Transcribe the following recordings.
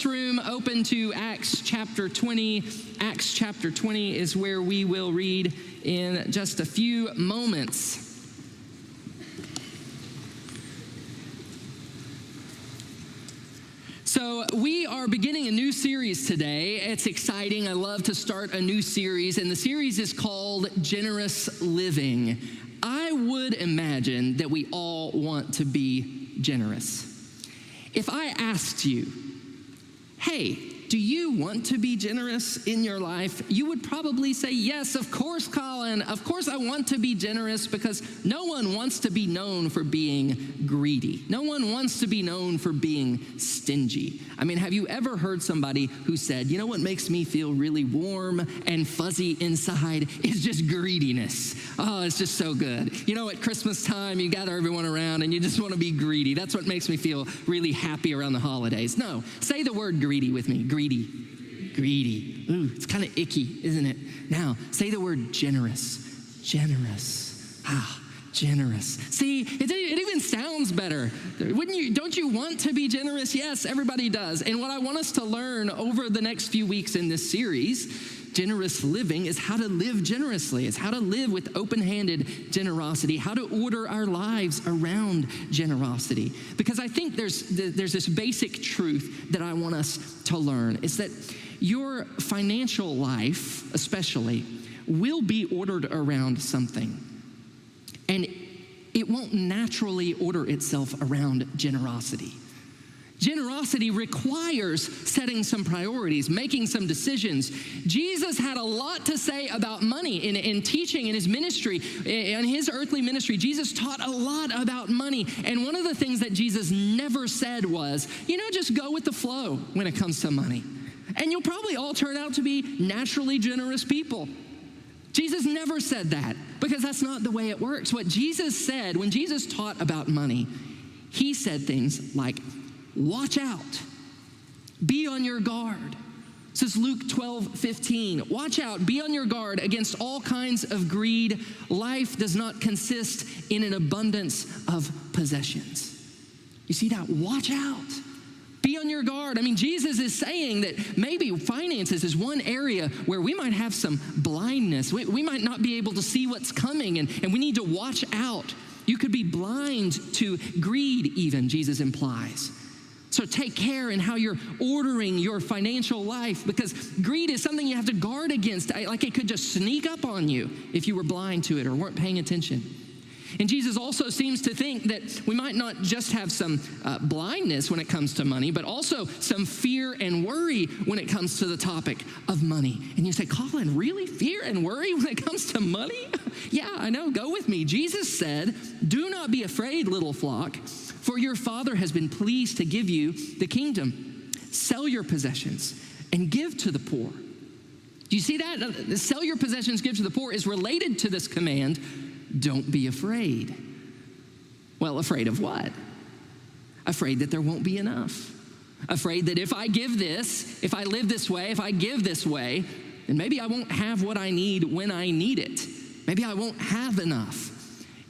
Room open to Acts chapter 20. Acts chapter 20 is where we will read in just a few moments. So we are beginning a new series today. It's exciting. I love to start a new series, and the series is called Generous Living. I would imagine that we all want to be generous. If I asked you, hey, do you want to be generous in your life? You would probably say, yes, of course, Collin. Of course I want to be generous, because no one wants to be known for being greedy. No one wants to be known for being stingy. I mean, have you ever heard somebody who said, you know what makes me feel really warm and fuzzy inside is just greediness. Oh, it's just so good. You know, at Christmas time, you gather everyone around and you just want to be greedy. That's what makes me feel really happy around the holidays. No, say the word greedy with me. Greedy. Ooh, it's kind of icky, isn't it? Now, say the word generous. Generous. See, it even sounds better. Don't you want to be generous? Yes, everybody does. And what I want us to learn over the next few weeks in this series, Generous Living, is how to live generously. It's how to live with open-handed generosity, how to order our lives around generosity. Because I think there's this basic truth that I want us to learn. It's that your financial life, especially, will be ordered around something. And it won't naturally order itself around generosity. Generosity requires setting some priorities, making some decisions. Jesus had a lot to say about money in teaching in his ministry, in his earthly ministry. Jesus taught a lot about money. And one of the things that Jesus never said was, just go with the flow when it comes to money. And you'll probably all turn out to be naturally generous people. Jesus never said that, because that's not the way it works. What Jesus said, when Jesus taught about money, he said things like, watch out, be on your guard. This is Luke 12:15. Watch out, be on your guard against all kinds of greed. Life does not consist in an abundance of possessions. You see that? Watch out. Be on your guard. I mean, Jesus is saying that maybe finances is one area where we might have some blindness. We might not be able to see what's coming, and we need to watch out. You could be blind to greed even, Jesus implies. So take care in how you're ordering your financial life, because greed is something you have to guard against. Like it could just sneak up on you if you were blind to it or weren't paying attention. And Jesus also seems to think that we might not just have some blindness when it comes to money, but also some fear and worry when it comes to the topic of money. And you say, Collin, really? Fear and worry when it comes to money? Yeah, I know. Go with me. Jesus said, do not be afraid, little flock, for your Father has been pleased to give you the kingdom. Sell your possessions and give to the poor. Do you see that? Sell your possessions, give to the poor is related to this command. Don't be afraid. Well, afraid of what? Afraid that there won't be enough. Afraid that if I give this, if I live this way, if I give this way, then maybe I won't have what I need when I need it. Maybe I won't have enough.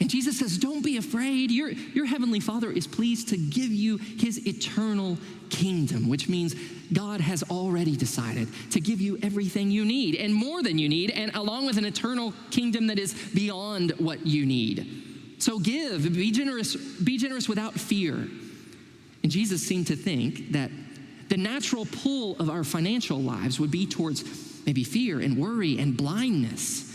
And Jesus says, don't be afraid. Your heavenly Father is pleased to give you his eternal kingdom, which means God has already decided to give you everything you need and more than you need, and along with an eternal kingdom that is beyond what you need. So give, be generous without fear. And Jesus seemed to think that the natural pull of our financial lives would be towards maybe fear and worry and blindness.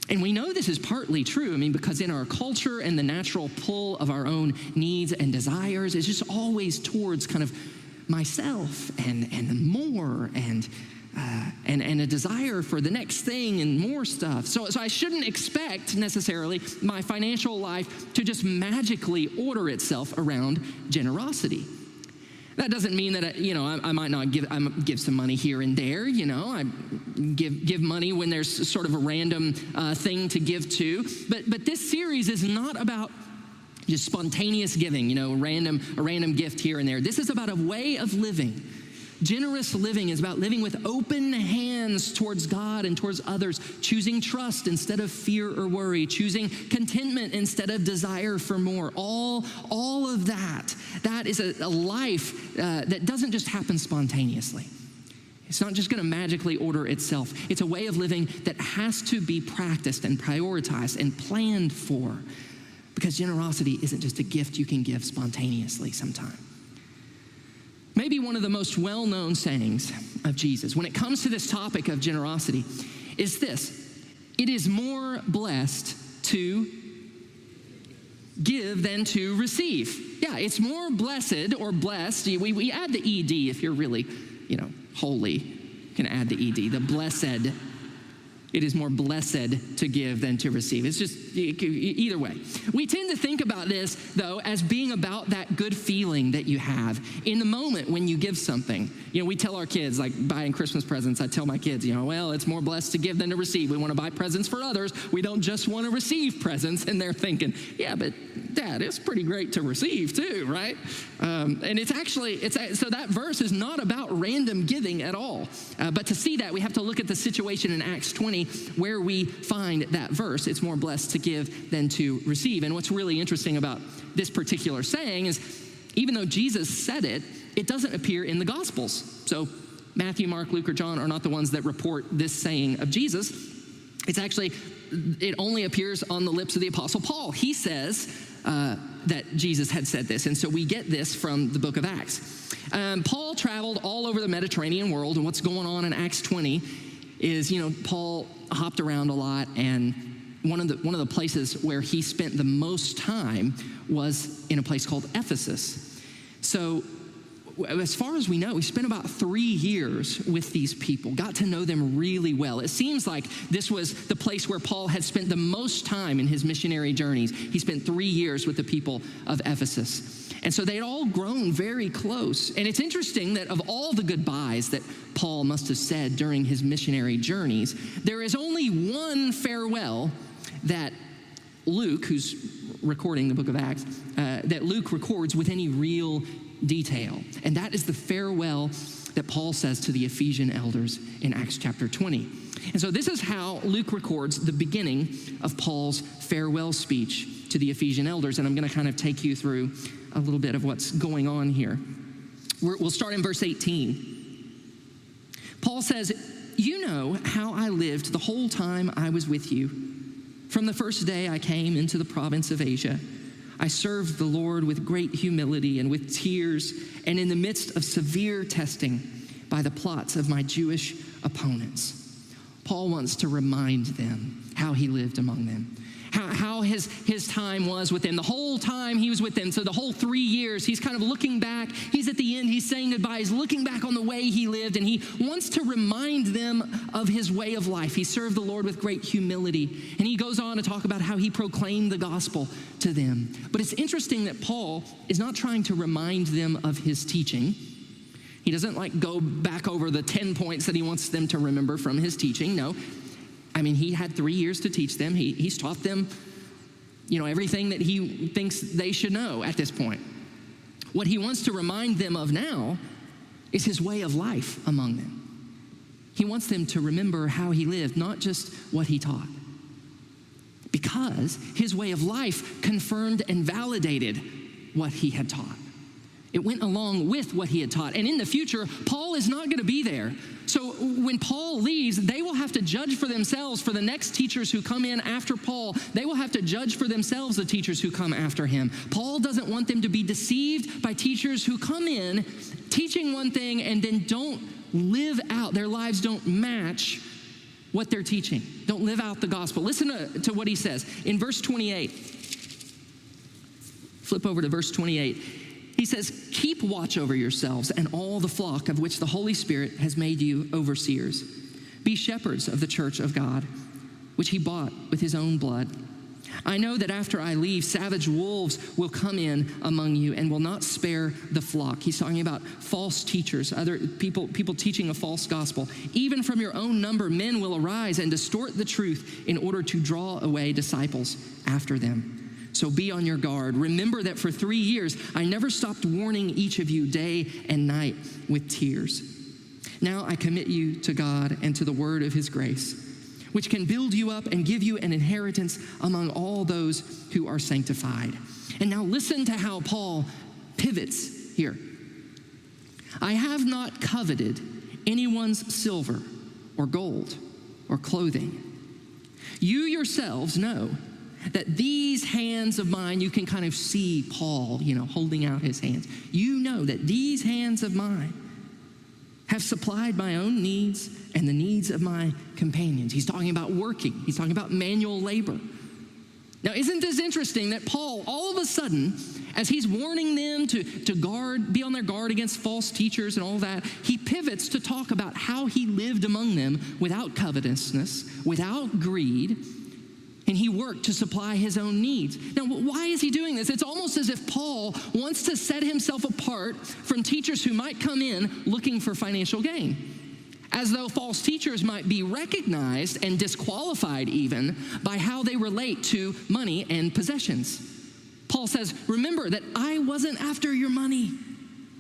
And we know this is partly true, because in our culture and the natural pull of our own needs and desires is just always towards kind of myself and more and a desire for the next thing and more stuff. So I shouldn't expect necessarily my financial life to just magically order itself around generosity. That doesn't mean that I might not give some money here and there. I give money when there's sort of a random thing to give to. But this series is not about just spontaneous giving. A random gift here and there. This is about a way of living Generous living is about living with open hands towards God and towards others, choosing trust instead of fear or worry, choosing contentment instead of desire for more. All of that is a life that doesn't just happen spontaneously. It's not just going to magically order itself. It's a way of living that has to be practiced and prioritized and planned for, because generosity isn't just a gift you can give spontaneously sometime. Maybe one of the most well-known sayings of Jesus when it comes to this topic of generosity is this: it is more blessed to give than to receive. Yeah, it's more blessed or blessed. We add the ED if you're really, holy. You can add the ED, the blessed. It is more blessed to give than to receive. It's just either way. We tend to think about this, though, as being about that good feeling that you have in the moment when you give something. We tell our kids, like buying Christmas presents, I tell my kids, well, it's more blessed to give than to receive. We want to buy presents for others. We don't just want to receive presents. And they're thinking, yeah, but Dad, it's pretty great to receive too, right? And it's so that verse is not about random giving at all. But to see that, we have to look at the situation in Acts 20 where we find that verse. It's more blessed to give than to receive. And what's really interesting about this particular saying is, even though Jesus said it, it doesn't appear in the Gospels. So Matthew, Mark, Luke, or John are not the ones that report this saying of Jesus. It only appears on the lips of the Apostle Paul. He says that Jesus had said this. And so we get this from the book of Acts. Paul traveled all over the Mediterranean world, and what's going on in Acts 20 is, Paul hopped around a lot, and one of the places where he spent the most time was in a place called Ephesus. So as far as we know, he spent about 3 years with these people, got to know them really well. It seems like this was the place where Paul had spent the most time in his missionary journeys. He spent 3 years with the people of Ephesus. And so they'd all grown very close. And it's interesting that of all the goodbyes that Paul must have said during his missionary journeys, there is only one farewell that Luke, who's recording the book of Acts, that Luke records with any real detail. And that is the farewell that Paul says to the Ephesian elders in Acts chapter 20. And so this is how Luke records the beginning of Paul's farewell speech to the Ephesian elders. And I'm going to kind of take you through a little bit of what's going on here. We'll start in verse 18. Paul says, "You know how I lived the whole time I was with you. From the first day I came into the province of Asia, I served the Lord with great humility and with tears, and in the midst of severe testing by the plots of my Jewish opponents." Paul wants to remind them how he lived among them, how his time was with them. The whole time he was with them, so the whole 3 years, he's kind of looking back. He's at the end, he's saying goodbye. He's looking back on the way he lived, and he wants to remind them of his way of life. He served the Lord with great humility, and he goes on to talk about how he proclaimed the gospel to them. But it's interesting that Paul is not trying to remind them of his teaching. He doesn't go back over the 10 points that he wants them to remember from his teaching. No. He had 3 years to teach them. He's taught them, everything that he thinks they should know at this point. What he wants to remind them of now is his way of life among them. He wants them to remember how he lived, not just what he taught. Because his way of life confirmed and validated what he had taught. It went along with what he had taught. And in the future, Paul is not going to be there. So when Paul leaves, they will have to judge for themselves for the next teachers who come in after Paul. They will have to judge for themselves the teachers who come after him. Paul doesn't want them to be deceived by teachers who come in teaching one thing and then don't live out. Their lives don't match what they're teaching. Don't live out the gospel. Listen to what he says in verse 28. Flip over to verse 28. He says, "Keep watch over yourselves and all the flock of which the Holy Spirit has made you overseers. Be shepherds of the church of God, which he bought with his own blood. I know that after I leave, savage wolves will come in among you and will not spare the flock." He's talking about false teachers, other people teaching a false gospel. "Even from your own number, men will arise and distort the truth in order to draw away disciples after them. So be on your guard. Remember that for 3 years, I never stopped warning each of you day and night with tears. Now I commit you to God and to the word of his grace, which can build you up and give you an inheritance among all those who are sanctified. And now listen to how Paul pivots here. I have not coveted anyone's silver or gold or clothing. You yourselves know that these hands of mine, you can kind of see Paul, holding out his hands. You know that these hands of mine have supplied my own needs and the needs of my companions. He's talking about working. He's talking about manual labor. Now, isn't this interesting that Paul, all of a sudden, as he's warning them to be on their guard against false teachers and all that, he pivots to talk about how he lived among them without covetousness, without greed, and he worked to supply his own needs. Now, why is he doing this? It's almost as if Paul wants to set himself apart from teachers who might come in looking for financial gain, as though false teachers might be recognized and disqualified even by how they relate to money and possessions. Paul says, remember that I wasn't after your money.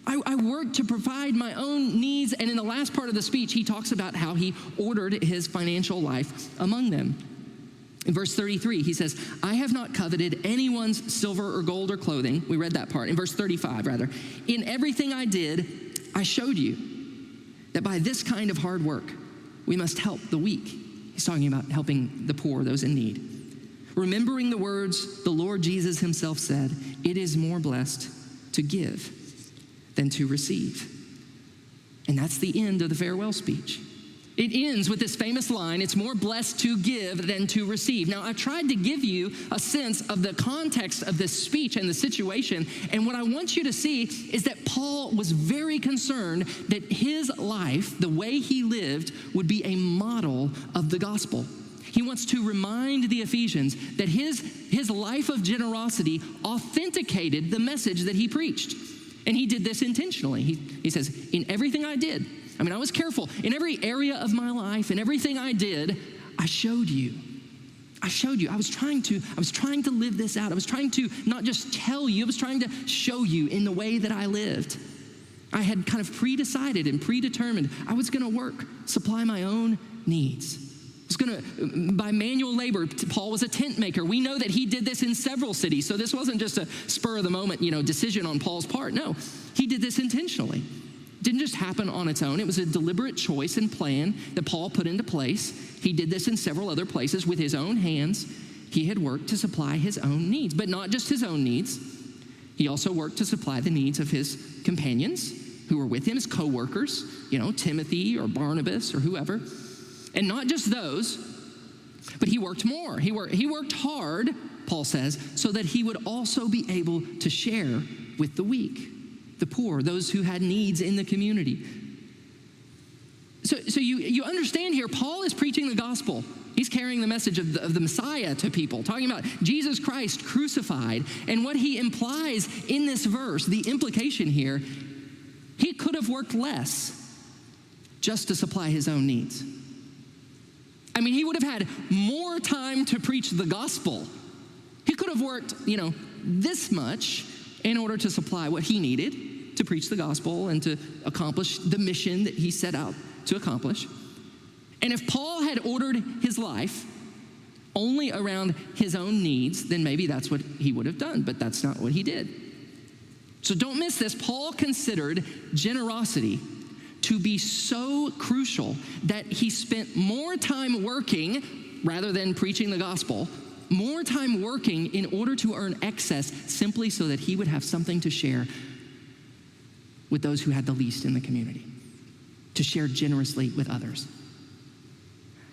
I worked to provide my own needs. And in the last part of the speech, he talks about how he ordered his financial life among them. In verse 33, he says, I have not coveted anyone's silver or gold or clothing. We read that part. In verse 35, rather. In everything I did, I showed you that by this kind of hard work, we must help the weak. He's talking about helping the poor, those in need. Remembering the words the Lord Jesus himself said, it is more blessed to give than to receive. And that's the end of the farewell speech. It ends with this famous line, it's more blessed to give than to receive. Now, I've tried to give you a sense of the context of this speech and the situation, and what I want you to see is that Paul was very concerned that his life, the way he lived, would be a model of the gospel. He wants to remind the Ephesians that his life of generosity authenticated the message that he preached. And he did this intentionally. He says, in everything I did, I was careful. In every area of my life, in everything I did, I showed you. I was trying to live this out. I was trying to not just tell you, I was trying to show you in the way that I lived. I had kind of pre-decided and predetermined I was going to work, supply my own needs. I was going to, by manual labor, Paul was a tent maker. We know that he did this in several cities. So this wasn't just a spur of the moment, decision on Paul's part. No, he did this intentionally. It didn't just happen on its own. It was a deliberate choice and plan that Paul put into place. He did this in several other places with his own hands. He had worked to supply his own needs, but not just his own needs. He also worked to supply the needs of his companions who were with him, his co-workers, Timothy or Barnabas or whoever. And not just those, but he worked more. He worked hard, Paul says, so that he would also be able to share with the weak, the poor, those who had needs in the community. So you understand here, Paul is preaching the gospel. He's carrying the message of the Messiah to people, talking about Jesus Christ crucified. And what he implies in this verse, the implication here, he could have worked less just to supply his own needs. He would have had more time to preach the gospel. He could have worked, this much in order to supply what he needed to preach the gospel and to accomplish the mission that he set out to accomplish. And if Paul had ordered his life only around his own needs, then maybe that's what he would have done, but that's not what he did. So don't miss this. Paul considered generosity to be so crucial that he spent more time working rather than preaching the gospel, more time working in order to earn excess simply so that he would have something to share with those who had the least in the community, to share generously with others.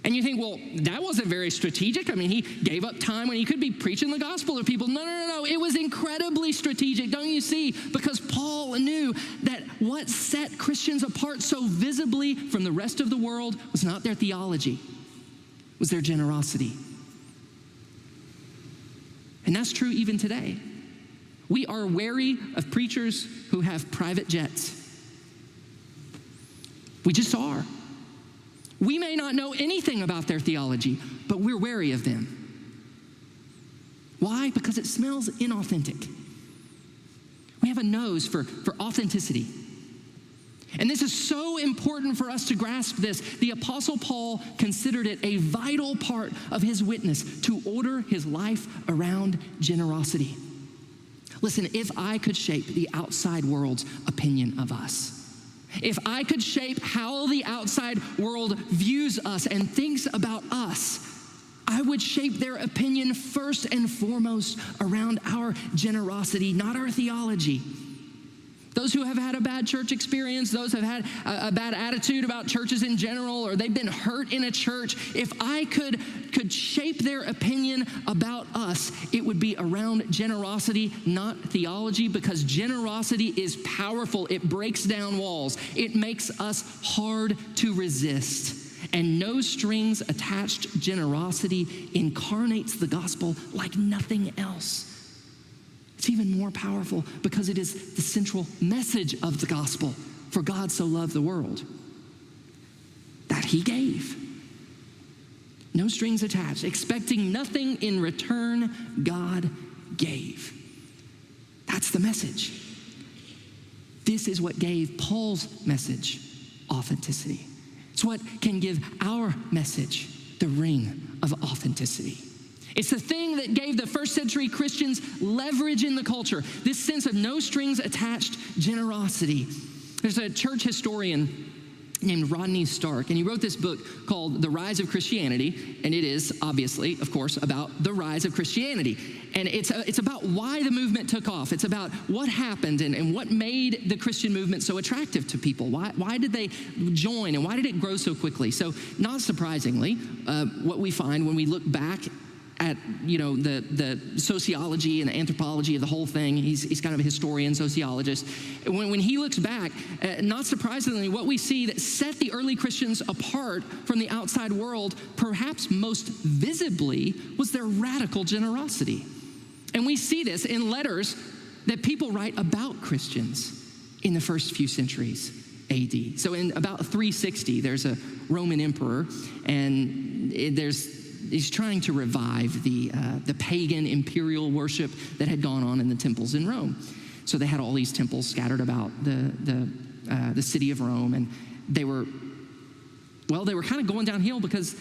And you think, well, that wasn't very strategic. He gave up time when he could be preaching the gospel to people. No. It was incredibly strategic, don't you see? Because Paul knew that what set Christians apart so visibly from the rest of the world was not their theology, it was their generosity. And that's true even today. We are wary of preachers who have private jets. We just are. We may not know anything about their theology, but we're wary of them. Why? Because it smells inauthentic. We have a nose for authenticity. And this is so important for us to grasp this. The Apostle Paul considered it a vital part of his witness to order his life around generosity. Listen, if I could shape the outside world's opinion of us, if I could shape how the outside world views us and thinks about us, I would shape their opinion first and foremost around our generosity, not our theology. Those who have had a bad church experience, those who have had a bad attitude about churches in general, or they've been hurt in a church, if I could shape their opinion about us, it would be around generosity, not theology, because generosity is powerful. It breaks down walls. It makes us hard to resist. And no strings attached generosity incarnates the gospel like nothing else. It's even more powerful because it is the central message of the gospel. For God so loved the world that he gave. No strings attached, expecting nothing in return, God gave. That's the message. This is what gave Paul's message authenticity. It's what can give our message the ring of authenticity. It's the thing that gave the first century Christians leverage in the culture, this sense of no strings attached generosity. There's a church historian named Rodney Stark, and he wrote this book called The Rise of Christianity, and it is obviously, of course, about the rise of Christianity. And it's about why the movement took off. It's about what happened and what made the Christian movement so attractive to people. Why did they join, and why did it grow so quickly? So not surprisingly, what we find when we look back at, the sociology and the anthropology of the whole thing. He's kind of a historian, sociologist. When he looks back, not surprisingly, what we see that set the early Christians apart from the outside world, perhaps most visibly, was their radical generosity. And we see this in letters that people write about Christians in the first few centuries AD. So in about 360, there's a Roman emperor, and he's trying to revive the pagan imperial worship that had gone on in the temples in Rome. So they had all these temples scattered about the city of Rome, and they were kind of going downhill because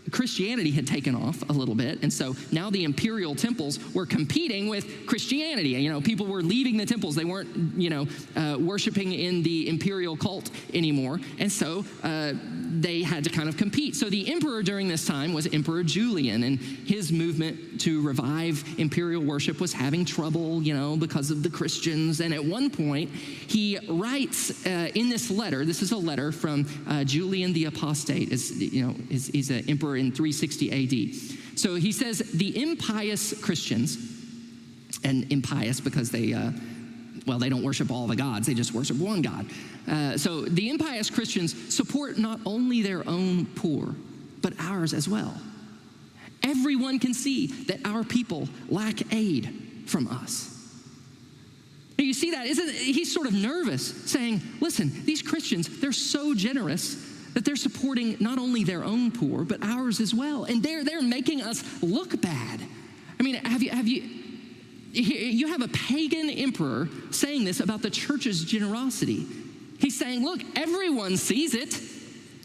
Christianity had taken off a little bit, and so now the imperial temples were competing with Christianity. People were leaving the temples; they weren't, worshiping in the imperial cult anymore, and so they had to kind of compete. So the emperor during this time was Emperor Julian, and his movement to revive imperial worship was having trouble, because of the Christians. And at one point, he writes in this letter. This is a letter from Julian the Apostate. He's an emperor in 360 AD. So he says, the impious Christians, and impious because they don't worship all the gods, they just worship one God. So the impious Christians support not only their own poor, but ours as well. Everyone can see that our people lack aid from us. You see that? He's sort of nervous, saying, listen, these Christians, they're so generous that they're supporting not only their own poor, but ours as well. And they're making us look bad. I mean, you have a pagan emperor saying this about the church's generosity. He's saying, look, everyone sees it.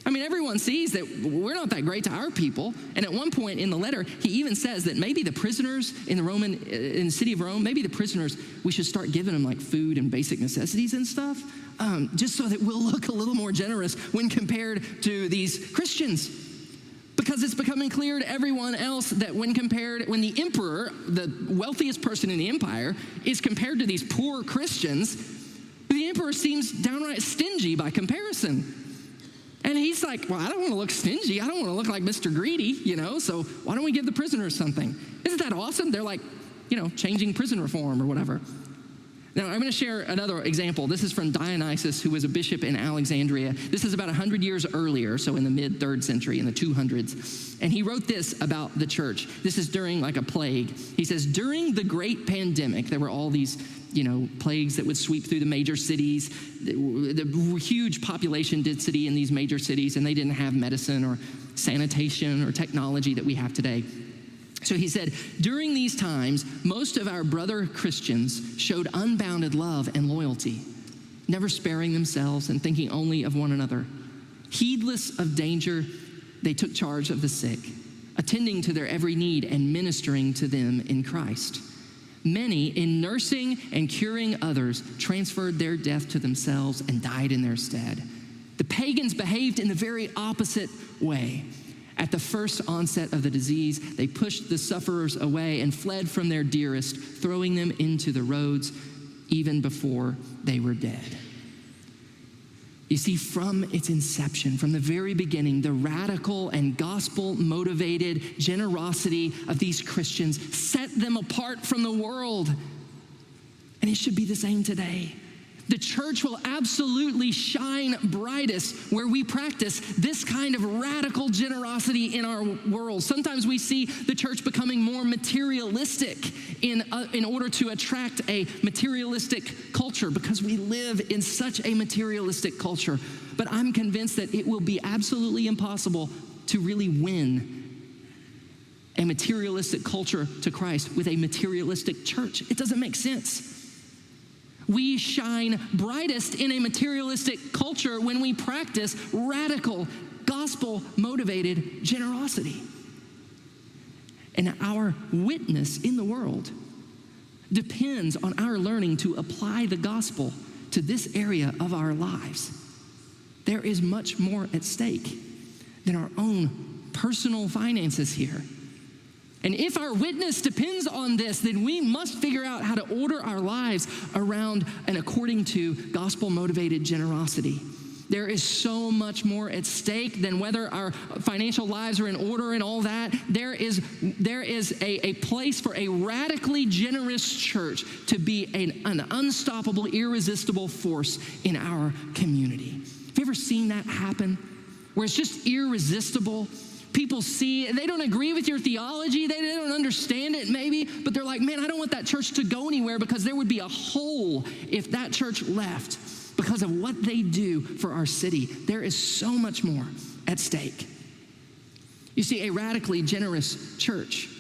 I mean, everyone sees that we're not that great to our people. And at one point in the letter, he even says that maybe the prisoners in the city of Rome, maybe the prisoners, we should start giving them like food and basic necessities and stuff, just so that we'll look a little more generous when compared to these Christians. Because it's becoming clear to everyone else that when the emperor, the wealthiest person in the empire, is compared to these poor Christians, the emperor seems downright stingy by comparison. And he's like, well, I don't want to look stingy. I don't want to look like Mr. Greedy, so why don't we give the prisoners something? Isn't that awesome? They're like, changing prison reform or whatever. Now, I'm going to share another example. This is from Dionysius, who was a bishop in Alexandria. This is about 100 years earlier, so in the mid-3rd century, in the 200s. And he wrote this about the church. This is during like a plague. He says, during the great pandemic, there were all these plagues that would sweep through the major cities, the huge population density in these major cities, and they didn't have medicine or sanitation or technology that we have today. So he said, during these times, most of our brother Christians showed unbounded love and loyalty, never sparing themselves and thinking only of one another. Heedless of danger, they took charge of the sick, attending to their every need and ministering to them in Christ. Many, in nursing and curing others, transferred their death to themselves and died in their stead. The pagans behaved in the very opposite way. At the first onset of the disease, they pushed the sufferers away and fled from their dearest, throwing them into the roads even before they were dead. You see, from its inception, from the very beginning, the radical and gospel-motivated generosity of these Christians set them apart from the world. And it should be the same today. The church will absolutely shine brightest where we practice this kind of radical generosity in our world. Sometimes we see the church becoming more materialistic in order to attract a materialistic culture because we live in such a materialistic culture. But I'm convinced that it will be absolutely impossible to really win a materialistic culture to Christ with a materialistic church. It doesn't make sense. We shine brightest in a materialistic culture when we practice radical, gospel-motivated generosity. And our witness in the world depends on our learning to apply the gospel to this area of our lives. There is much more at stake than our own personal finances here. And if our witness depends on this, then we must figure out how to order our lives around and according to gospel-motivated generosity. There is so much more at stake than whether our financial lives are in order and all that. There is a place for a radically generous church to be an unstoppable, irresistible force in our community. Have you ever seen that happen? Where it's just irresistible? People see, they don't agree with your theology, they don't understand it maybe, but they're like, man, I don't want that church to go anywhere because there would be a hole if that church left because of what they do for our city. There is so much more at stake. You see, a radically generous church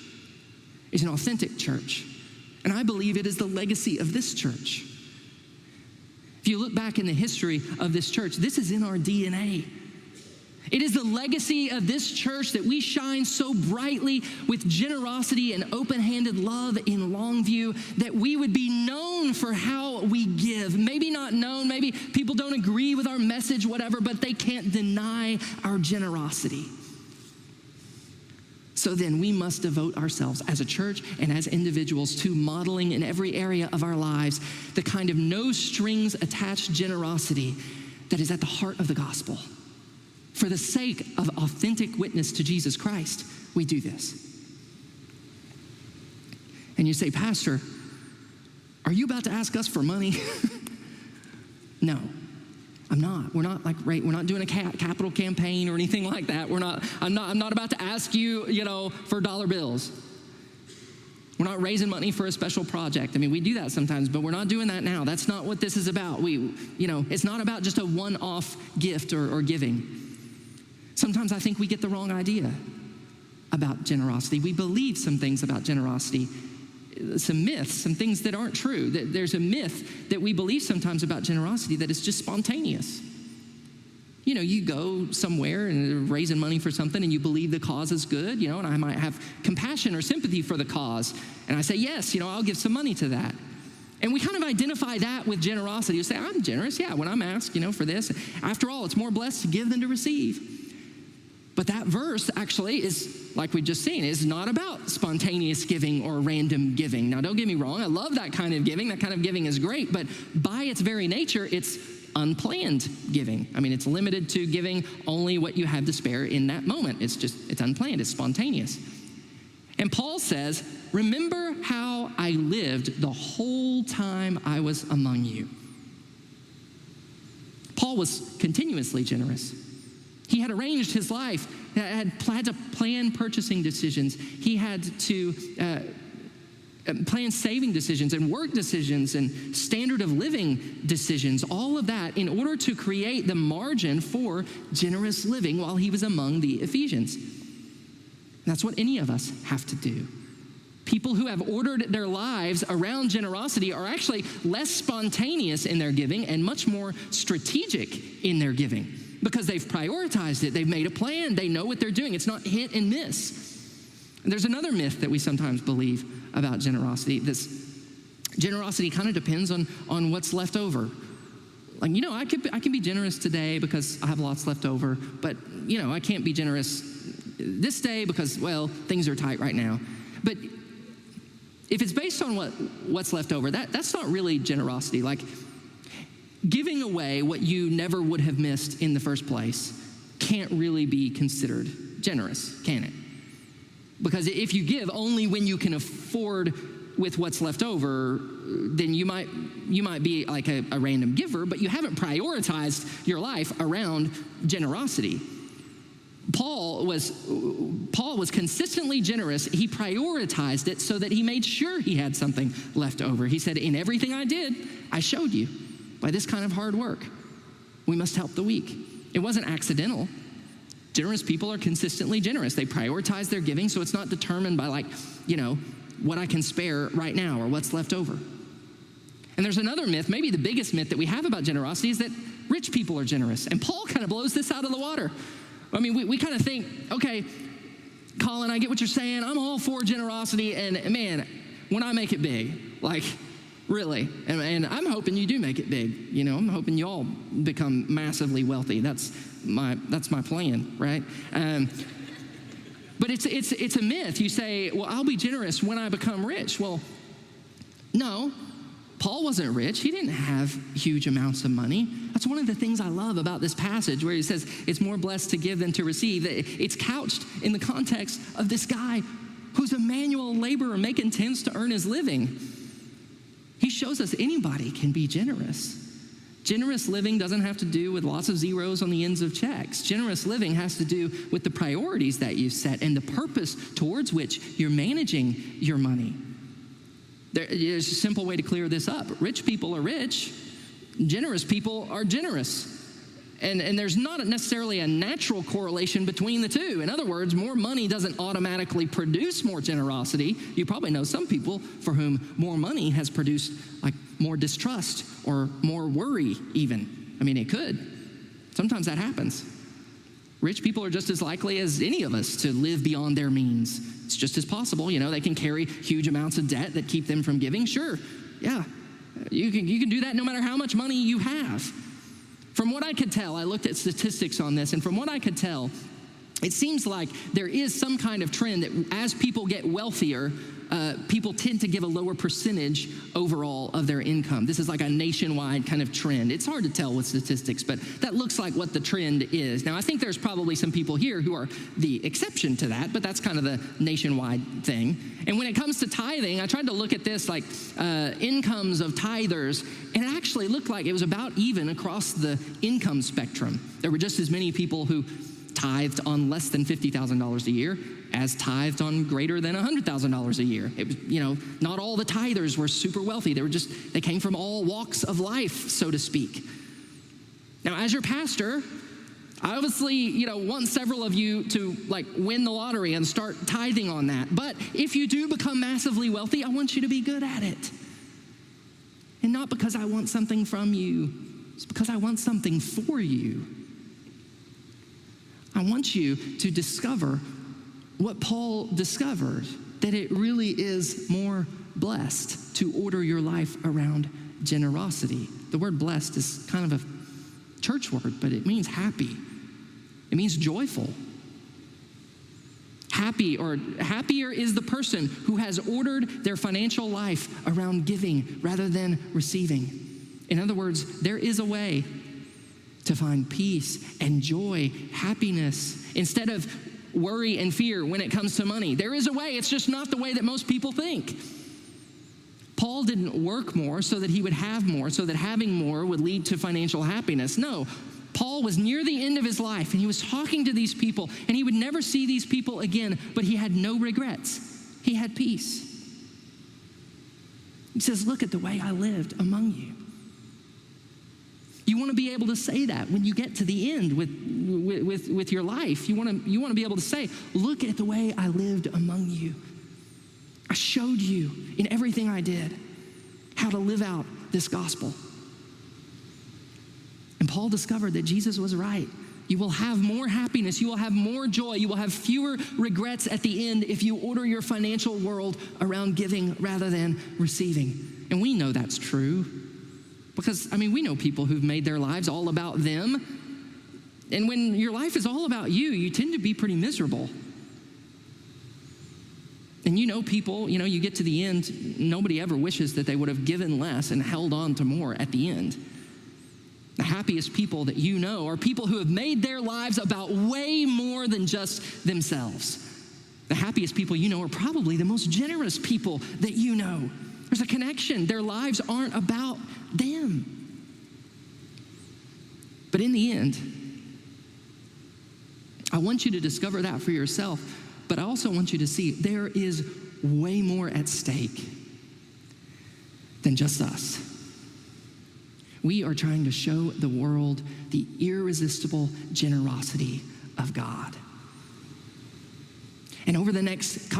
is an authentic church, and I believe it is the legacy of this church. If you look back in the history of this church, this is in our DNA. It is the legacy of this church that we shine so brightly with generosity and open-handed love in Longview that we would be known for how we give. Maybe not known, maybe people don't agree with our message, whatever, but they can't deny our generosity. So then we must devote ourselves as a church and as individuals to modeling in every area of our lives the kind of no-strings-attached generosity that is at the heart of the gospel. For the sake of authentic witness to Jesus Christ, we do this. And you say, Pastor, are you about to ask us for money? No, I'm not. We're not we're not doing a capital campaign or anything like that. I'm not about to ask you, for dollar bills. We're not raising money for a special project. I mean, we do that sometimes, but we're not doing that now. That's not what this is about. It's not about just a one-off gift or giving. Sometimes I think we get the wrong idea about generosity. We believe some things about generosity, some myths, some things that aren't true. There's a myth that we believe sometimes about generosity that is just spontaneous. You go somewhere and raising money for something and you believe the cause is good, and I might have compassion or sympathy for the cause. And I say, yes, I'll give some money to that. And we kind of identify that with generosity. You say, I'm generous, yeah, when I'm asked, for this. After all, it's more blessed to give than to receive. But that verse actually is, like we just seen, is not about spontaneous giving or random giving. Now, don't get me wrong. I love that kind of giving. That kind of giving is great. But by its very nature, it's unplanned giving. I mean, it's limited to giving only what you have to spare in that moment. It's unplanned. It's spontaneous. And Paul says, remember how I lived the whole time I was among you. Paul was continuously generous. He had arranged his life, had to plan purchasing decisions. He had to plan saving decisions and work decisions and standard of living decisions, all of that in order to create the margin for generous living while he was among the Ephesians. That's what any of us have to do. People who have ordered their lives around generosity are actually less spontaneous in their giving and much more strategic in their giving because they've prioritized it. They've made a plan. They know what they're doing. It's not hit and miss. And there's another myth that we sometimes believe about generosity. This generosity kind of depends on what's left over. Like, I can be generous today because I have lots left over, but, I can't be generous this day because, well, things are tight right now. But if it's based on what's left over, that's not really generosity. Like, giving away what you never would have missed in the first place can't really be considered generous, can it? Because if you give only when you can afford with what's left over, then you might be like a random giver, but you haven't prioritized your life around generosity. Paul was consistently generous. He prioritized it so that he made sure he had something left over. He said, in everything I did, I showed you by this kind of hard work. We must help the weak. It wasn't accidental. Generous people are consistently generous. They prioritize their giving, so it's not determined by what I can spare right now or what's left over. And there's another myth, maybe the biggest myth that we have about generosity is that rich people are generous. And Paul kind of blows this out of the water. I mean, we kind of think, okay, Collin, I get what you're saying. I'm all for generosity. And man, when I make it big, like really, and I'm hoping you do make it big. I'm hoping you all become massively wealthy. That's my plan, right? But it's a myth. You say, well, I'll be generous when I become rich. Well, no, Paul wasn't rich. He didn't have huge amounts of money. That's one of the things I love about this passage where he says it's more blessed to give than to receive. It's couched in the context of this guy who's a manual laborer making tents to earn his living. He shows us anybody can be generous. Generous living doesn't have to do with lots of zeros on the ends of checks. Generous living has to do with the priorities that you set and the purpose towards which you're managing your money. There's a simple way to clear this up. Rich people are rich. Generous people are generous. And there's not necessarily a natural correlation between the two. In other words, more money doesn't automatically produce more generosity. You probably know some people for whom more money has produced like more distrust or more worry even. I mean, it could. Sometimes that happens. Rich people are just as likely as any of us to live beyond their means. It's just as possible. They can carry huge amounts of debt that keep them from giving. Sure, yeah, you can do that no matter how much money you have. From what I could tell, I looked at statistics on this, and from what I could tell, it seems like there is some kind of trend that as people get wealthier, people tend to give a lower percentage overall of their income. This is like a nationwide kind of trend. It's hard to tell with statistics, but that looks like what the trend is. Now, I think there's probably some people here who are the exception to that, but that's kind of the nationwide thing. And when it comes to tithing, I tried to look at this like incomes of tithers, and it actually looked like it was about even across the income spectrum. There were just as many people who tithed on less than $50,000 a year as tithed on greater than $100,000 a year. It was, not all the tithers were super wealthy. They came from all walks of life, so to speak. Now, as your pastor, I obviously, want several of you to win the lottery and start tithing on that. But if you do become massively wealthy, I want you to be good at it. And not because I want something from you, it's because I want something for you. I want you to discover what Paul discovered, that it really is more blessed to order your life around generosity. The word blessed is kind of a church word, but it means happy. It means joyful. Happier is the person who has ordered their financial life around giving rather than receiving. In other words, there is a way to find peace and joy, happiness, instead of worry and fear when it comes to money. There is a way, it's just not the way that most people think. Paul didn't work more so that he would have more, so that having more would lead to financial happiness. No, Paul was near the end of his life, and he was talking to these people, and he would never see these people again, but he had no regrets. He had peace. He says, look at the way I lived among you. You want to be able to say that when you get to the end with your life. You want to be able to say, look at the way I lived among you. I showed you in everything I did how to live out this gospel. And Paul discovered that Jesus was right. You will have more happiness. You will have more joy. You will have fewer regrets at the end if you order your financial world around giving rather than receiving. And we know that's true because, we know people who've made their lives all about them. And when your life is all about you, you tend to be pretty miserable. And people, you get to the end, nobody ever wishes that they would have given less and held on to more at the end. The happiest people that you know are people who have made their lives about way more than just themselves. The happiest people you know are probably the most generous people that you know. There's a connection. Their lives aren't about them. But in the end, I want you to discover that for yourself, but I also want you to see there is way more at stake than just us. We are trying to show the world the irresistible generosity of God. And over the next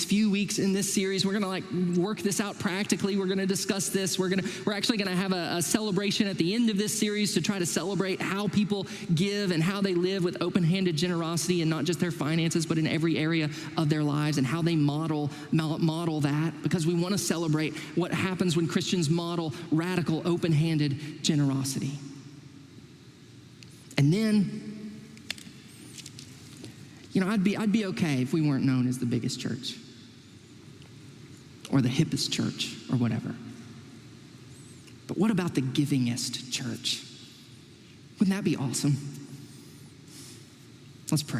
few weeks in this series, we're gonna work this out practically. We're gonna discuss this. We're actually gonna have a celebration at the end of this series to try to celebrate how people give and how they live with open-handed generosity, and not just their finances, but in every area of their lives, and how they model that, because we wanna celebrate what happens when Christians model radical, open-handed generosity. And then, I'd be okay if we weren't known as the biggest church or the hippest church or whatever. But what about the givingest church? Wouldn't that be awesome? Let's pray.